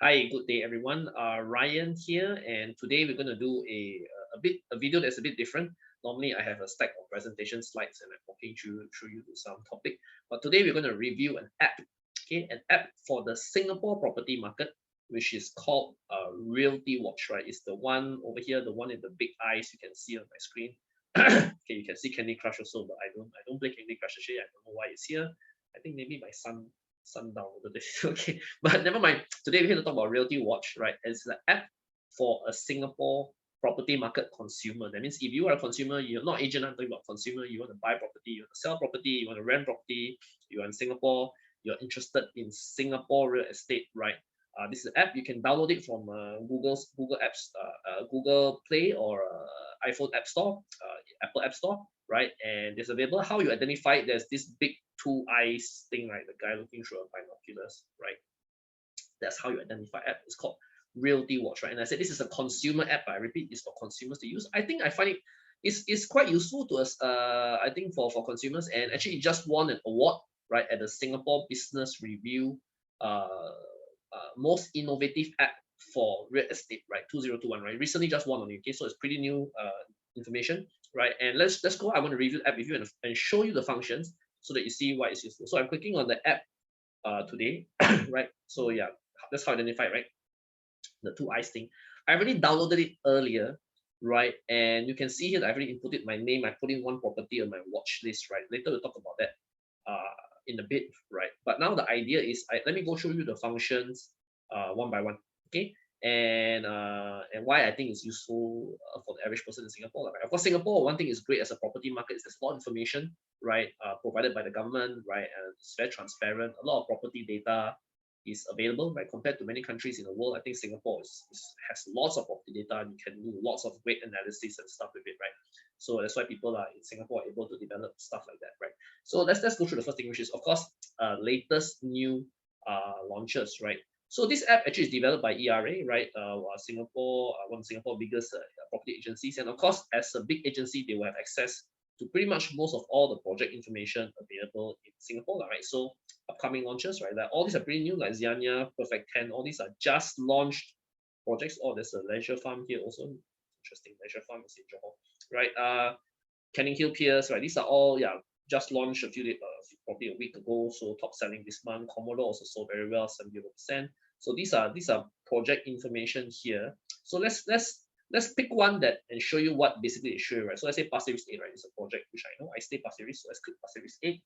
Hi, good day, everyone. Ryan here, and today we're going to do a video that's a bit different. Normally, I have a stack of presentation slides and I'm walking through you to some topic, but today we're going to review an app, okay, an app for the Singapore property market, which is called Realty Watch, right? It's the one over here, the one in the big eyes you can see on my screen. Okay, you can see Candy Crush also, but I don't play Candy Crush actually. I don't know why it's here. I think maybe my son downloaded this. Okay, but never mind. Today we're here to talk about Realty Watch, right? It's the app for a Singapore property market consumer. That means if you are a consumer, you're not agent, I'm talking about consumer, you want to buy property, you want to sell property, you want to rent property, you are in Singapore, you're interested in Singapore real estate, right? This is an app. You can download it from Google Apps, Google Play or iPhone App Store, Apple App Store, right? And it's available. How you identify it? There's this big two eyes thing, right? The guy looking through a binoculars, right? That's how you identify app. It's called Realty Watch, right? And I said this is a consumer app. I repeat, it's for consumers to use. I find it's quite useful to us. I think for consumers, and actually it just won an award, right, at the Singapore Business Review, most innovative app for real estate, right? 2021, right? Recently just won on UK, so it's pretty new information, right? And let's go. I want to review the app with you and show you the functions so that you see why it's useful. So I'm clicking on the app today, right? So yeah, that's how I identify, right? The two eyes thing. I already downloaded it earlier, right? And you can see here that I already inputted my name. I put in one property on my watch list, right? Later we'll talk about that in a bit, right? But now the idea is, let me go show you the functions one by one, okay? And why I think it's useful for the average person in Singapore. Right? Of course, Singapore, one thing is great as a property market is there's a lot of information, right? Provided by the government, right? And it's very transparent. A lot of property data is available, right? Compared to many countries in the world, I think Singapore has lots of property data. And you can do lots of great analysis and stuff with it, right? So that's why people are in Singapore are able to develop stuff like that, right? So let's go through the first thing, which is of course latest new launches, right? So this app actually is developed by ERA, right? Singapore, one of Singapore biggest property agencies, and of course, as a big agency, they will have access to pretty much most of all the project information available in Singapore, right? So upcoming launches, right? Like all these are pretty new, like Ziania, Perfect 10, all these are just launched projects. Oh, there's a leisure farm here also. Interesting, leisure farm is in Johor, right? Canning Hill Piers, right? These are all, yeah, just launched a few days, probably a week ago. So top selling this month. Commodore also sold very well, 70%. So these are project information here. So let's pick one that and show you what basically it shows, right? So let's say Pasir Ris 8, right? It's a project which I know. I stay Pasir Ris, so let's click Pasir Ris 8.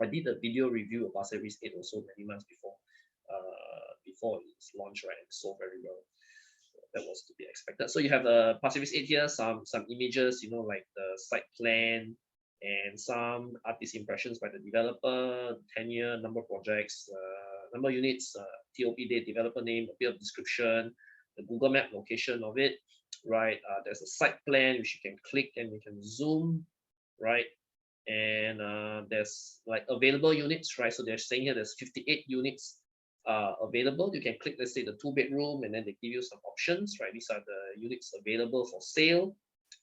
I did a video review of Pasir Ris 8 also many months before it's launched, right? And sold very well. That was to be expected. So you have a Pasir Ris 8 here, some images, like the site plan and some artist impressions by the developer, tenure, number of projects, number of units, TOP date, developer name, a bit of description, the Google Map location of it, right? There's a site plan which you can click and you can zoom, right? And there's like available units, right? So they're saying here there's 58 units available. You can click, let's say, the 2 bedroom, and then they give you some options, right? These are the units available for sale,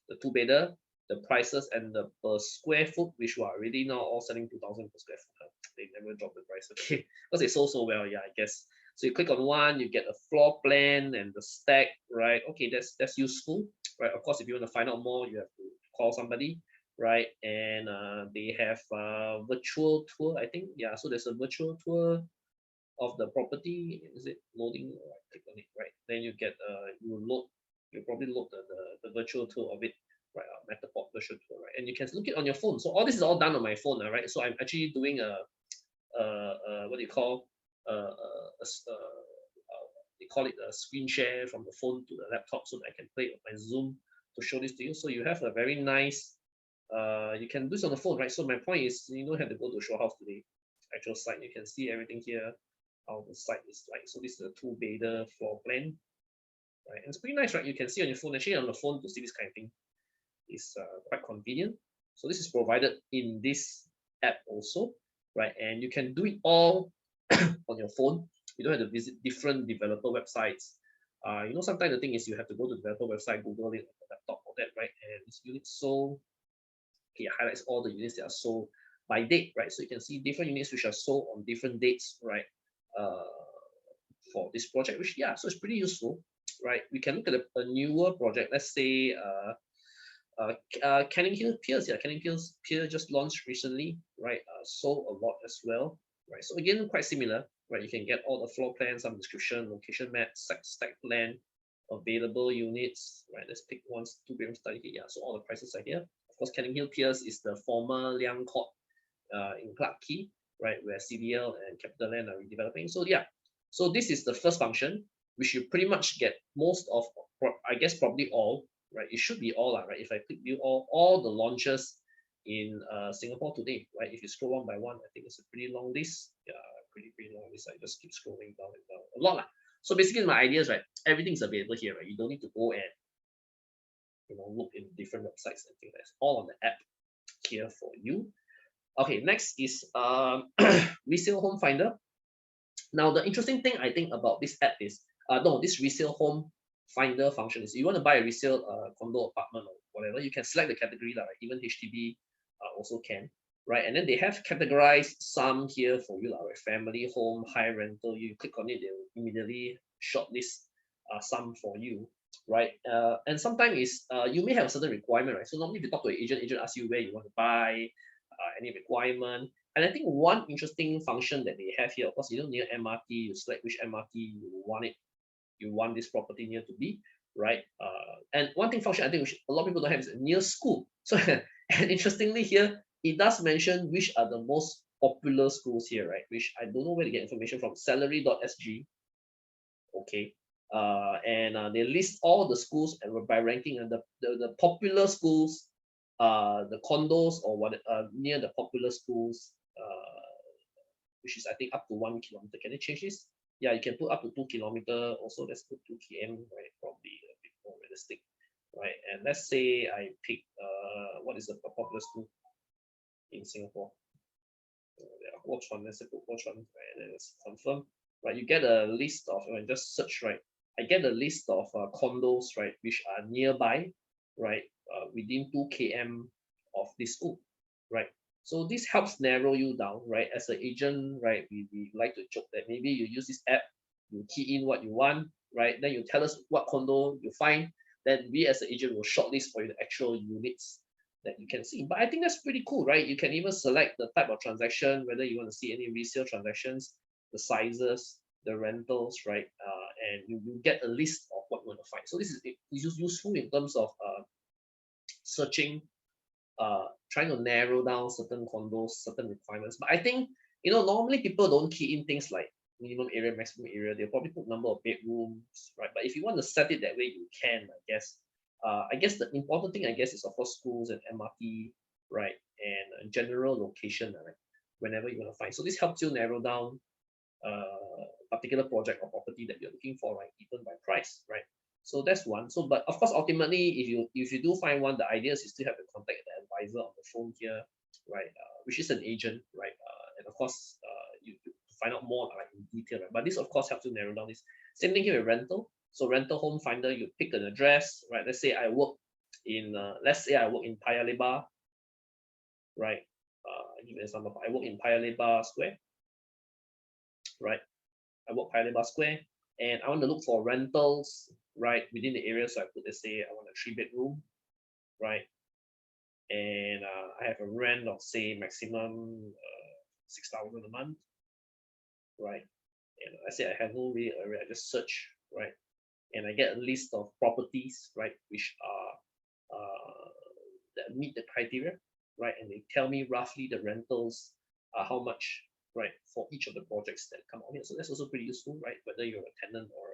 the 2 bedder, the prices, and the per square foot, which were already now all selling 2,000 per square foot. They never drop the price, okay? Because they sold so well, yeah, I guess. So you click on one, you get a floor plan and the stack, right? Okay, that's useful, right? Of course, if you want to find out more, you have to call somebody, right? And they have virtual tour, I think. Yeah, so there's a virtual tour of the property. Is it loading? Click on it, right? Then you get you probably load the virtual tour of it, right? Metaport virtual tour, right? And you can look it on your phone. So all this is all done on my phone, right? So I'm actually doing what do you call they call it a screen share from the phone to the laptop so that I can play it on my Zoom to show this to you. So you have a very nice you can do this on the phone, right? So my point is you don't have to go to show house today. Actual site, you can see everything here, how the site is like. So this is a 2 bedder floor plan, right? And it's pretty nice, right? You can see on your phone. Actually, on the phone to see this kind of thing is quite convenient. So this is provided in this app also, right? And you can do it all on your phone. You don't have to visit different developer websites. Sometimes the thing is you have to go to the developer website, Google it on the laptop or that, right? And this unit sold. Okay, it highlights all the units that are sold by date, right? So you can see different units which are sold on different dates, right? Uh, for this project, which yeah, so it's pretty useful, right? We can look at a newer project. Let's say Canning Hill Piers. Yeah, Canning Hills Pier just launched recently, right? Sold a lot as well, right? So again, quite similar, right? You can get all the floor plans, some description, location map, stack plan, available units, right? Let's pick one, two-bedroom study here. Yeah, so all the prices are here. Of course, Canning Hill Piers is the former Liang Court in Clarke Quay, right, where CDL and CapitaLand are redeveloping. So yeah, so this is the first function, which you pretty much get most of, I guess probably all, right? It should be all, right? If I click view all the launches in Singapore today, right? If you scroll one by one, I think it's a pretty long list. Yeah, pretty long list. I just keep scrolling down and down a lot, lah. So basically, my idea is, right, everything's available here, right? You don't need to go and look in different websites and things like that. It's all on the app here for you. Okay, next is resale home finder. Now, the interesting thing I think about this app is, this resale home finder function is, you want to buy a resale condo, apartment, or whatever, you can select the category, like even HDB also can, right? And then they have categorized some here for you, like family, home, high rental. You click on it, they will immediately shortlist some for you, right? And sometimes is you may have a certain requirement, right? So normally if you talk to an agent asks you where you want to buy, any requirement. And I think one interesting function that they have here, of course, near MRT, you select which MRT you want this property near to be, right? And one thing function I think which a lot of people don't have is near school. So and interestingly here, it does mention which are the most popular schools here, right? Which I don't know where to get information from. Salary.sg. Okay. And they list all the schools and by ranking, and the popular schools, the condos or what near the popular schools, which is I think up to 1 kilometer. Can I change this? Yeah, you can put up to 2 kilometer. Also, let's put 2 km, right? Probably a bit more realistic, right? And let's say I pick what is the popular school in Singapore? Watch one. Let's put watch one, right? And then let's confirm. Right, you get a list of, just search, right? I get a list of condos, right, which are nearby, right, within 2 km of this school, right? So this helps narrow you down, right? As an agent, right, we like to joke that maybe you use this app, you key in what you want, right? Then you tell us what condo you find, then we as an agent will shortlist for you the actual units that you can see. But I think that's pretty cool, right? You can even select the type of transaction, whether you want to see any resale transactions, the sizes, the rentals, right? And you get a list of what you want to find. So this is useful in terms of searching, trying to narrow down certain condos, certain requirements. But I think, normally people don't key in things like minimum area, maximum area. They'll probably put number of bedrooms, right? But if you want to set it that way, you can, I guess. I guess the important thing, I guess, is of course schools and MRT, right? And general location, right? Whenever you want to find. So this helps you narrow down particular project or property that you're looking for, right? Even by price, right? So that's one. So, but of course, ultimately, if you do find one, the idea is you still have to contact the advisor on the phone here, right? Which is an agent, right? And of course, you to find out more like in detail, right? But this of course helps you narrow down this. Same thing here with rental. So rental home finder, you pick an address, right? Let's say I work in Paya Lebar, right? Give an example. I work in Paya Lebar Square, right? I work Paya Lebar Square, and I want to look for rentals, right, within the area. So I put, let's say I want a 3-bedroom, right? And I have a rent of say maximum 6,000 a month, right? And I say I have no real area, I just search, right? And I get a list of properties, right, which are that meet the criteria, right? And they tell me roughly the rentals, how much, right, for each of the projects that come out here. So that's also pretty useful, right? Whether you're a tenant or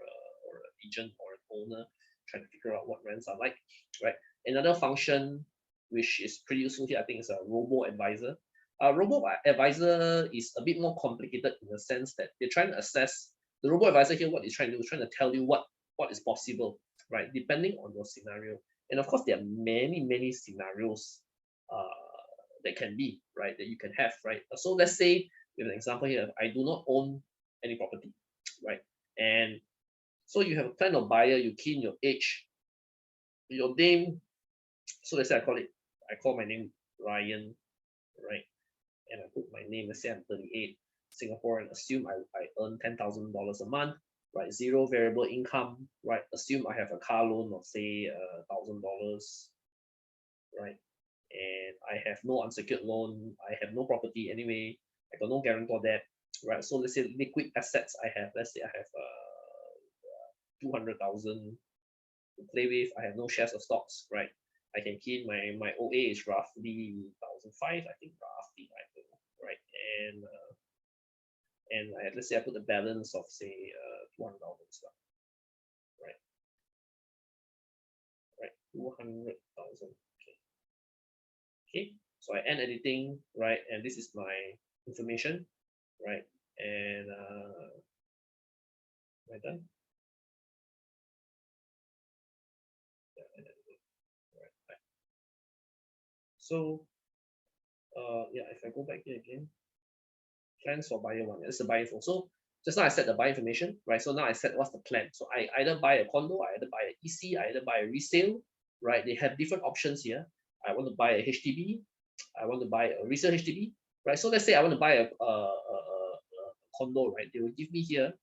an agent or an owner trying to figure out what rents are like, right? Another function which is pretty useful here, I think, is a Robo Advisor. Robo Advisor is a bit more complicated in the sense that they're trying to assess the Robo Advisor here. What it's trying to do is trying to tell you what is possible, right, depending on your scenario. And of course, there are many scenarios that can be, right, that you can have, right. So let's say, with an example here, I do not own any property, right, and so you have a kind of buyer, you key in your age, your name. So let's say I call my name Ryan, right, and I put my name, let's say I'm 38, Singaporean, assume I earn $10,000 a month, right? Zero variable income, right? Assume I have a car loan of say $1,000, right? And I have no unsecured loan, I have no property anyway, I got no guarantor debt, right? So let's say liquid assets I have, let's say I have 200,000 to play with. I have no shares of stocks, right? I can key in my OA is roughly 1,005, I think roughly, right? And let's say I put a balance of say 200,000, right? Right, 200,000. Okay. So I end editing, right? And this is my information, right? And am I done? Yeah, right. So yeah, if I go back here again, plans for buyer one. It's the buyer info. So just now I set the buyer information, right? So now I set what's the plan. So I either buy a condo, I either buy a EC, I either buy a resale, right? They have different options here. I want to buy a HDB, I want to buy a resale HDB, right? So let's say I want to buy a condo, right? They will give me here.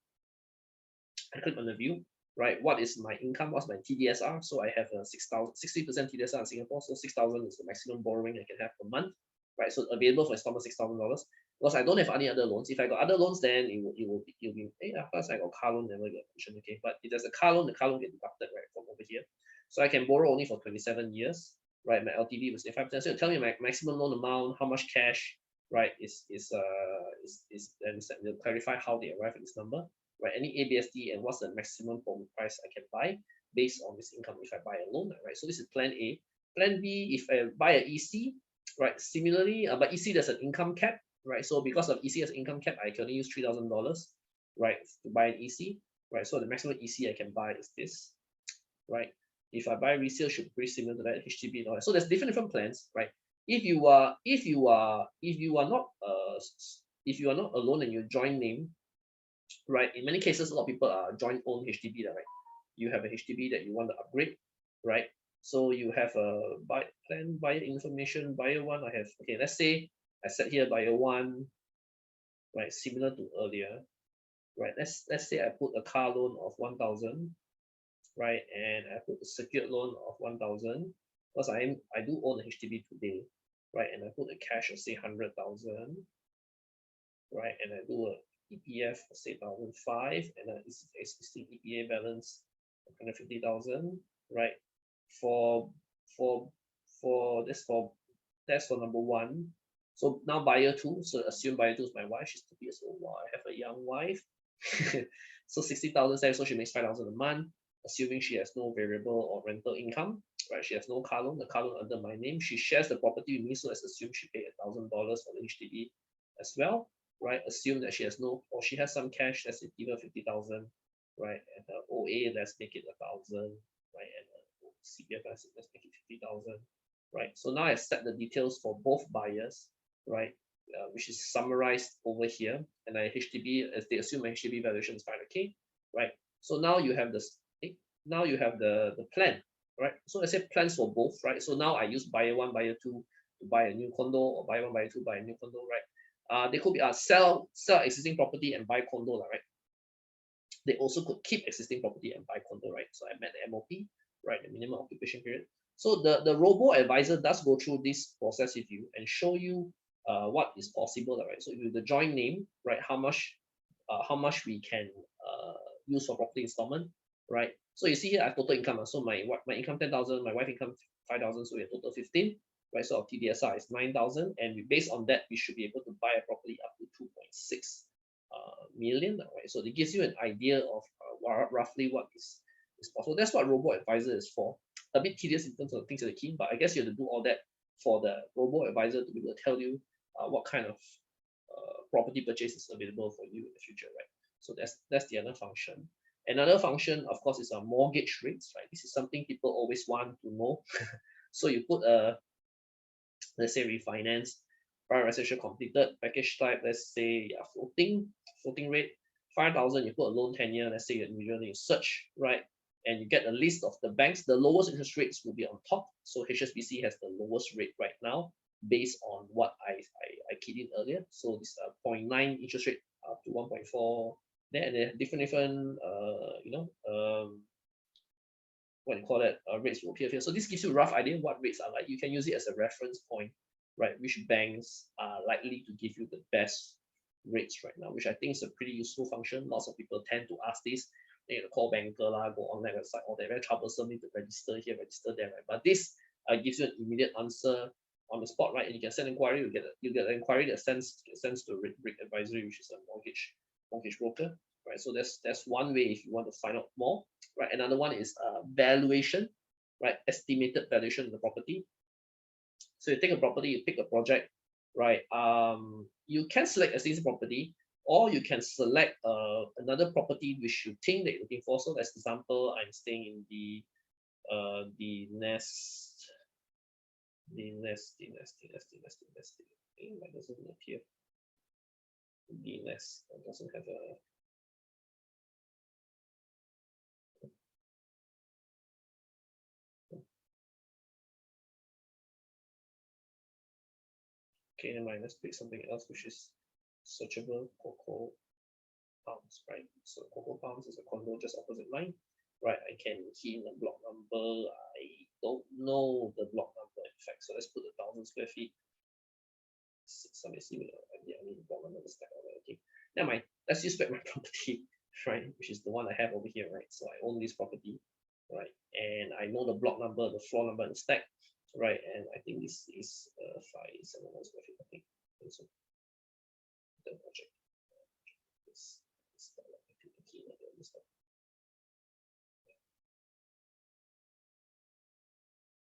I click on the view, right? What is my income? What's my TDSR? So I have a 60% TDSR in Singapore. So 6,000 is the maximum borrowing I can have per month, right? So available for installment $6,000. Because I don't have any other loans. If I got other loans, then it will be hey, of course I got car loan, never get mentioned, okay. But if there's a car loan, the car loan get deducted right from over here. So I can borrow only for 27 years, right? My LTV was 5%. So tell me my maximum loan amount, how much cash, right? Then they'll clarify how they arrive at this number, right? Any ABSD and what's the maximum price I can buy based on this income if I buy a loan, right? So this is plan A. Plan B, if I buy an EC, right? Similarly, but EC there's an income cap, right? So because of EC as income cap, I can only use $3,000, right, to buy an EC, right? So the maximum EC I can buy is this, right? If I buy resale, should be pretty similar to that HDB and all that. So there's different plans, right? If you are not alone and you join name, right? In many cases, a lot of people are joint own HDB, right? You have a HDB that you want to upgrade, right? So you have a buyer information, buyer one. I have, okay, let's say I set here buyer one, right? Similar to earlier, right? Let's say I put a car loan of 1,000, right? And I put a secured loan of 1,000 because I do own a HDB today, right? And I put a cash of say 100,000, right? And I do a EPF of say 1,005 and an existing EPA balance of 150,000, right? For for for this for that's for number one. So now buyer two. So assume buyer two is my wife. She's 30 years old. Wow, I have a young wife. So 60,000, so she makes 5,000 a month, assuming she has no variable or rental income, right? She has no car loan. The car loan under my name. She shares the property with me, so let's assume she paid $1,000 for the HDB as well, right? Assume that she has no, or she has some cash. Let's give her 50,000, right? And the OA, let's make it 1,000, right? And CPF, let's make it 50,000, right? So now I set the details for both buyers, right? Which is summarized over here, and I HDB, as they assume my HDB valuation is 500K, right? So now you have this, now you have the plan, right? So I say plans for both, right? So now I use buyer one, buyer two to buy a new condo, or buyer one, buyer two buy a new condo, right? They could be sell existing property and buy condo, right? They also could keep existing property and buy condo, right? So I met the MOP, right? The minimum occupation period. So the Robo Advisor does go through this process with you and show you what is possible, right? So with the joint name, right? How much we can use for property installment, right? So you see here, I have total income. So my income 10,000, my wife income 5,000, so we have total 15, right? So our TDSR is 9,000, and based on that, we should be able to buy a property up to 2.6 million, right? So it gives you an idea of roughly what is possible. That's what Robo Advisor is for. A bit tedious in terms of things that are key, but I guess you have to do all that for the Robo Advisor to be able to tell you what kind of property purchase is available for you in the future, right? So that's the other function. Another function, of course, is a mortgage rates, right? This is something people always want to know. So you put let's say refinance, prime residential completed, package type, let's say floating rate, 5,000, you put a loan tenure, let's say you search, right? And you get a list of the banks. The lowest interest rates will be on top. So HSBC has the lowest rate right now based on what I keyed in earlier. So this 0.9 interest rate up to 1.4, There are different what do you call that, rates will appear here. So this gives you a rough idea what rates are like. You can use it as a reference point, right? Which banks are likely to give you the best rates right now, which I think is a pretty useful function. Lots of people tend to ask this. They need to call banker lah, go online website, all that very troublesome, need to register here, register there, right? But this gives you an immediate answer on the spot, right? And you can send inquiry, you get an inquiry that sends to Rick Advisory, which is a mortgage broker, right? So that's one way if you want to find out more, right? Another one is valuation, right? Estimated valuation of the property. So you take a property, you pick a project, right? You can select a single property, or you can select another property which you think that you're looking for. So, as example, I'm staying in the nest. Why doesn't it appear? The nest doesn't have a. Okay, never mind. Let's pick something else which is searchable. Cocoa Palms, right? So Cocoa Palms is a condo just opposite mine, right? I can key in the block number. I don't know the block number, in fact. So let's put 1,000 square feet. Let me see. Yeah, I need the block number to stack over. Okay, never mind. Let's use back my property, right? Which is the one I have over here, right? So I own this property, right? And I know the block number, the floor number, and the stack, right? And I think this is 571 square feet. I think so. The project.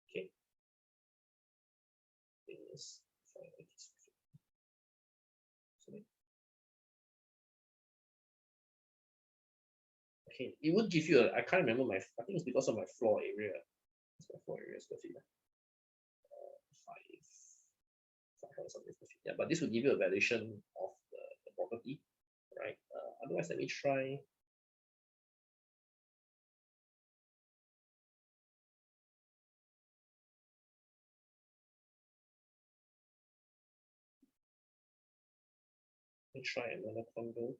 Okay. Is okay, it would give you a, I can't remember my, I think it's because of my floor area. It's my floor area square feet. Five, 500 something square feet. Yeah, but this will give you a valuation of the property, right? Otherwise, let me try. Let me try another condo.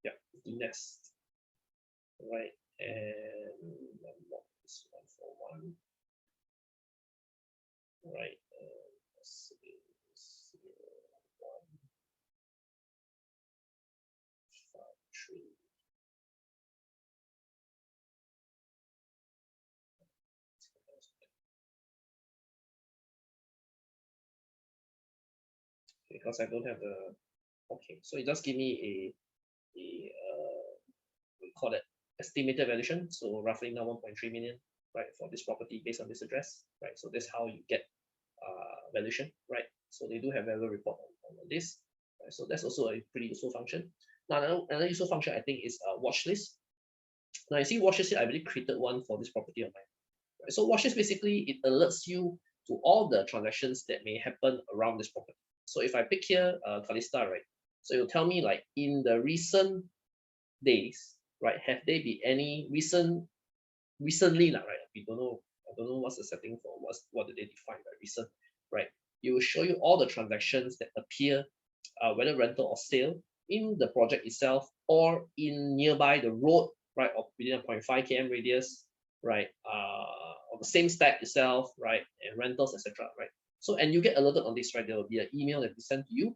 Yeah, the nest, right? And this 141, right? Let's see, 153. Because I don't have the, okay, so it does give me a we call it estimated valuation, so roughly now 1.3 million, right, for this property based on this address, right? So that's how you get valuation, right? So they do have value report on this, right? So that's also a pretty useful function. Now another useful function I think is watch list. Now you see watch list here, I already created one for this property of mine. Right? So watch list basically it alerts you to all the transactions that may happen around this property. So if I pick here Calista, right? So it'll tell me like in the recent days, right? Have there been any recently, right? We don't know. I don't know what's the setting for what do they define by recent, right? It will show you all the transactions that appear, whether rental or sale, in the project itself or in nearby the road, right, or within a 0.5 km radius, right, of the same stack itself, right, and rentals, etc., right. So and you get alerted on this, right? There will be an email that will be sent to you,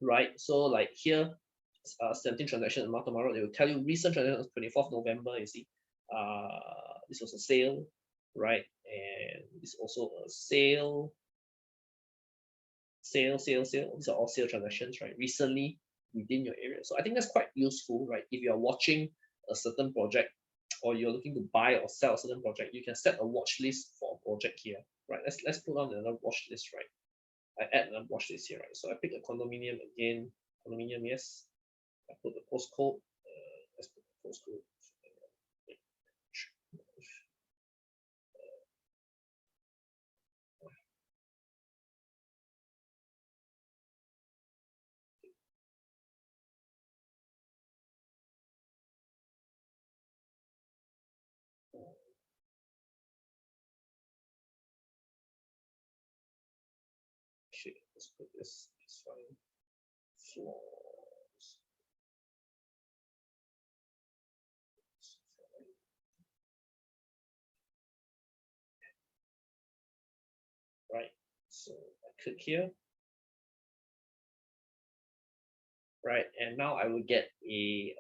right? So like here, 17 transaction in tomorrow, they will tell you recent transaction on 24th November, you see. This was a sale, right? And this also a sale. These are all sale transactions, right? Recently within your area. So I think that's quite useful, right? If you are watching a certain project or you're looking to buy or sell a certain project, you can set a watch list for a project here, right? Let's put on another watch list, right? I add another watch list here, right? So I pick a condominium again. Condominium, yes. I put the postcode. Let's put the postcode. Okay, let's put this fine. Floors. Right. So I click here. Right, and now I will get a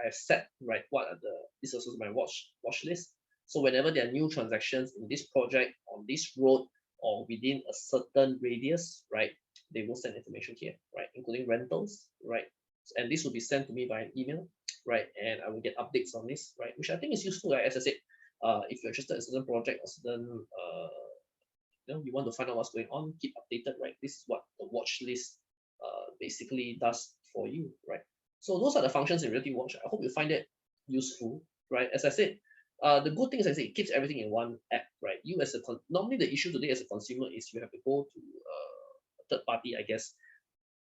I've set right what are the this is also my watch list. So whenever there are new transactions in this project on this road or within a certain radius, right, they will send information here, right, including rentals, right, and this will be sent to me by an email, right, and I will get updates on this, right, which I think is useful, right, as I said, if you're interested in a certain project or certain you want to find out what's going on, keep updated, right? This is what the watch list basically does for you, right? So those are the functions in Realty Watch. I hope you find it useful, right? As I said, the good thing is I say it keeps everything in one app, right? You as a normally the issue today as a consumer is you have to go to a third party, I guess.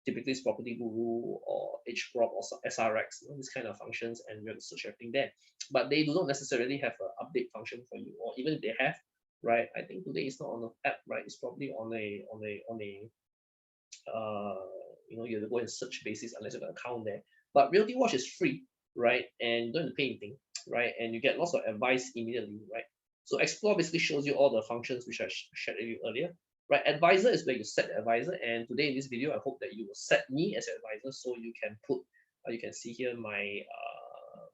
Typically it's Property Guru or HProp or SRX, these kind of functions, and you have to search everything there. But they do not necessarily have an update function for you, or even if they have, right? I think today it's not on the app, right? It's probably on a you have to go and search basis unless you have an account there. But Realty Watch is free, right? And you don't have to pay anything, right? And you get lots of advice immediately, right? So Explore basically shows you all the functions which I shared with you earlier, right? Advisor is where you set the advisor, and today in this video, I hope that you will set me as an advisor, so you can put, you can see here my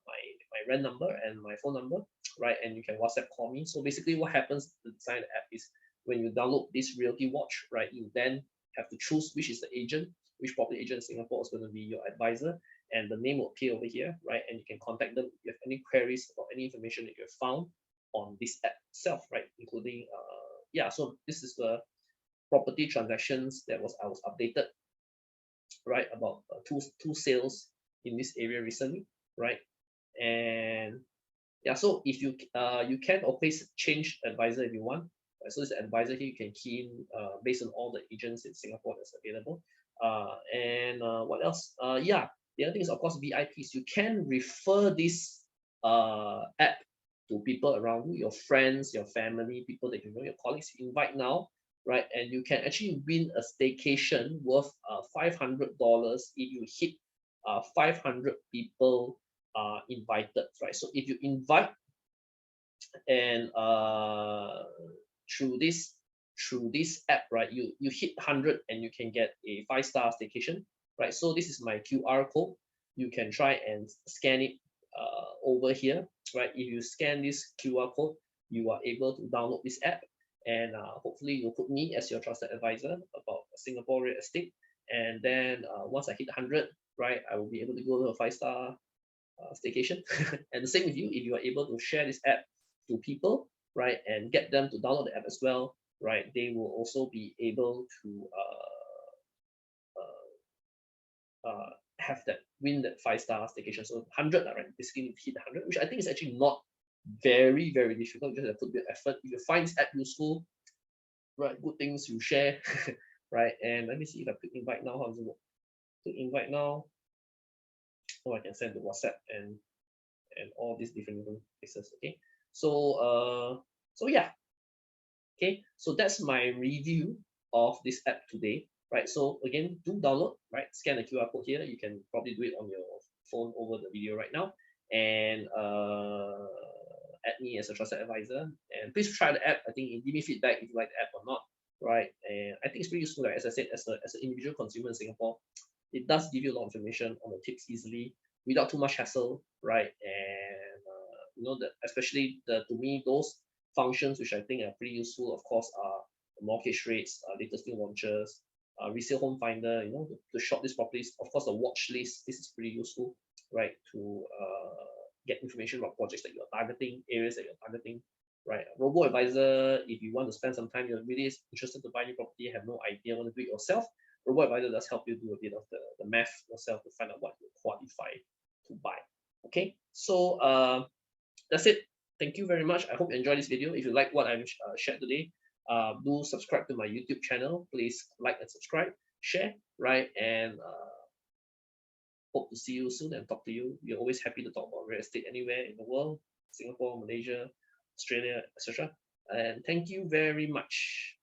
my rent number and my phone number, right? And you can WhatsApp call me. So basically, what happens inside the app is when you download this Realty Watch, right? You then have to choose which is the agent, which property agent in Singapore is going to be your advisor, and the name will appear over here, right? And you can contact them if you have any queries about any information that you have found on this app itself, right? Including yeah, so this is the property transactions that I was updated, right? About two sales in this area recently, right? And yeah, so if you you can always change advisor if you want. Right? So this advisor here you can key in based on all the agents in Singapore that's available. And what else? Yeah, the other thing is of course VIPs. You can refer this app to people around you, your friends, your family, people that you know, your colleagues. Invite now, right? And you can actually win a staycation worth $500 if you hit 500 people invited, right? So if you invite and through this app, right, you hit 100 and you can get a 5-star staycation, right? So this is my QR code. You can try and scan it over here, right? If you scan this QR code, you are able to download this app, and hopefully you'll put me as your trusted advisor about Singapore real estate. And then once I hit 100, right, I will be able to go to a 5-star staycation. And the same with you, if you are able to share this app to people, right, and get them to download the app as well, right, they will also be able to have that win that 5-star staycation. So 100, right, basically hit 100, which I think is actually not very difficult. You just have to put a bit of effort. If you find this app useful, right, good things you share, right. And let me see if I click invite now. How does it work? Click invite now. So I can send the WhatsApp and all these different places. Okay, so yeah, okay, so that's my review of this app today, right? So again, do download, right? Scan the QR code here. You can probably do it on your phone over the video right now, and add me as a trusted advisor. And please try the app. I think give me feedback if you like the app or not, right? And I think it's pretty useful. Right? As I said, as an individual consumer in Singapore, it does give you a lot of information on the tips easily without too much hassle, right? And that especially to me those functions which I think are pretty useful, of course, are the mortgage rates, latest new launches, resale home finder, to shop these properties. Of course, the watch list. This is pretty useful, right? To get information about projects that you're targeting, areas that you're targeting, right? Robo Advisor, if you want to spend some time, you're really interested to buy new property, have no idea, want to do it yourself, Robo Advisor does help you do a bit of the math yourself to find out what you qualify to buy. Okay, so that's it. Thank you very much. I hope you enjoyed this video. If you like what I've shared today, do subscribe to my YouTube channel. Please like and subscribe, share, right? And hope to see you soon and talk to you. We're always happy to talk about real estate anywhere in the world, Singapore, Malaysia, Australia, etc. And thank you very much.